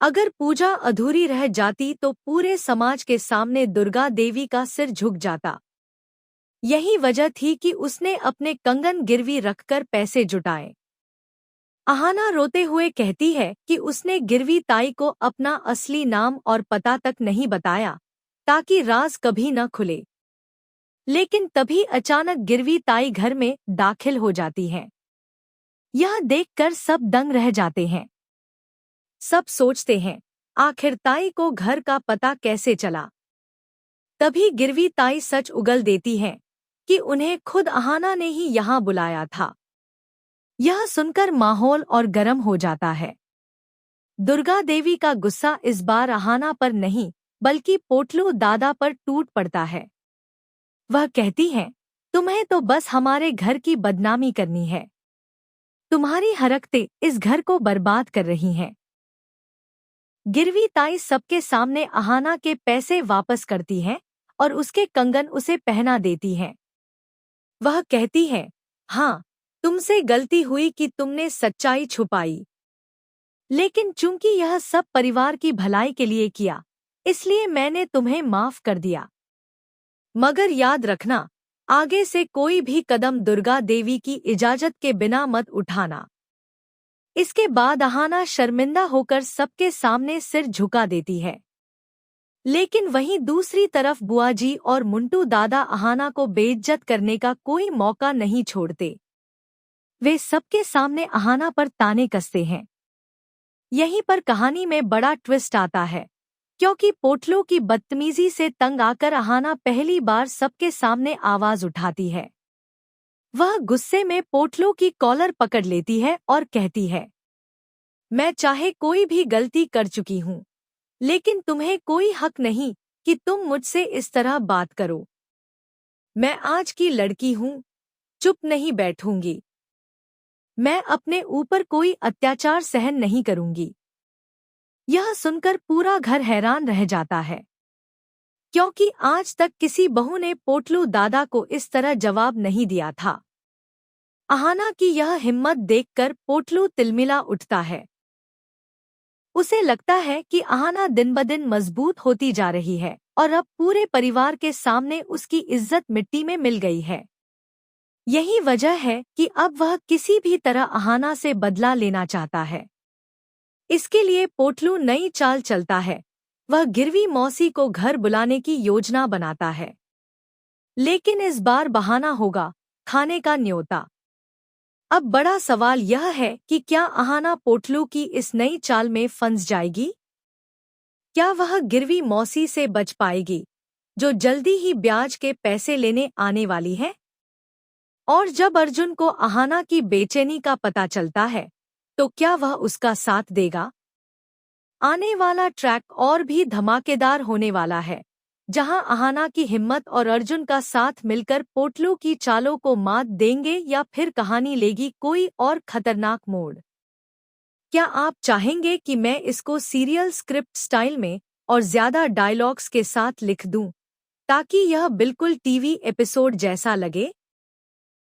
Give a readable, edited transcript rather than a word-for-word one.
अगर पूजा अधूरी रह जाती तो पूरे समाज के सामने दुर्गा देवी का सिर झुक जाता। यही वजह थी कि उसने अपने कंगन गिरवी रखकर पैसे जुटाए। अहाना रोते हुए कहती है कि उसने गिरवी ताई को अपना असली नाम और पता तक नहीं बताया ताकि राज कभी न खुले। लेकिन तभी अचानक गिरवी ताई घर में दाखिल हो जाती है। यह देखकर सब दंग रह जाते हैं। सब सोचते हैं, आखिर ताई को घर का पता कैसे चला। तभी गिरवी ताई सच उगल देती है कि उन्हें खुद अहाना ने ही यहाँ बुलाया था। यह सुनकर माहौल और गर्म हो जाता है। दुर्गा देवी का गुस्सा इस बार अहाना पर नहीं बल्कि पोटलू दादा पर टूट पड़ता है। वह कहती है, तुम्हें तो बस हमारे घर की बदनामी करनी है। तुम्हारी हरकतें इस घर को बर्बाद कर रही हैं। गिरवी ताई सबके सामने अहाना के पैसे वापस करती है और उसके कंगन उसे पहना देती है। वह कहती है, हाँ, तुमसे गलती हुई कि तुमने सच्चाई छुपाई। लेकिन चूंकि यह सब परिवार की भलाई के लिए किया, इसलिए मैंने तुम्हें माफ कर दिया। मगर याद रखना, आगे से कोई भी कदम दुर्गा देवी की इजाजत के बिना मत उठाना। इसके बाद अहाना शर्मिंदा होकर सबके सामने सिर झुका देती है। लेकिन वहीं दूसरी तरफ बुआजी और मुंटू दादा अहाना को बेइज्जत करने का कोई मौका नहीं छोड़ते। वे सबके सामने अहाना पर ताने कसते हैं। यहीं पर कहानी में बड़ा ट्विस्ट आता है, क्योंकि पोटलू की बदतमीजी से तंग आकर अहाना पहली बार सबके सामने आवाज उठाती है। वह गुस्से में पोटलू की कॉलर पकड़ लेती है और कहती है, मैं चाहे कोई भी गलती कर चुकी हूँ, लेकिन तुम्हें कोई हक नहीं कि तुम मुझसे इस तरह बात करो। मैं आज की लड़की हूँ, चुप नहीं बैठूंगी। मैं अपने ऊपर कोई अत्याचार सहन नहीं करूंगी। यह सुनकर पूरा घर हैरान रह जाता है, क्योंकि आज तक किसी बहू ने पोटलू दादा को इस तरह जवाब नहीं दिया था। अहाना की यह हिम्मत देखकर पोटलू तिलमिला उठता है। उसे लगता है कि अहाना दिन ब दिन मजबूत होती जा रही है और अब पूरे परिवार के सामने उसकी इज्जत मिट्टी में मिल गई है। यही वजह है कि अब वह किसी भी तरह अहाना से बदला लेना चाहता है। इसके लिए पोटलू नई चाल चलता है। वह गिरवी मौसी को घर बुलाने की योजना बनाता है, लेकिन इस बार बहाना होगा खाने का न्योता। अब बड़ा सवाल यह है कि क्या अहाना पोटलू की इस नई चाल में फंस जाएगी? क्या वह गिरवी मौसी से बच पाएगी, जो जल्दी ही ब्याज के पैसे लेने आने वाली है? और जब अर्जुन को अहाना की बेचैनी का पता चलता है, तो क्या वह उसका साथ देगा? आने वाला ट्रैक और भी धमाकेदार होने वाला है, जहां अहाना की हिम्मत और अर्जुन का साथ मिलकर पोटलू की चालों को मात देंगे या फिर कहानी लेगी कोई और खतरनाक मोड़। क्या आप चाहेंगे कि मैं इसको सीरियल स्क्रिप्ट स्टाइल में और ज्यादा डायलॉग्स के साथ लिख दूं, ताकि यह बिल्कुल टीवी एपिसोड जैसा लगे?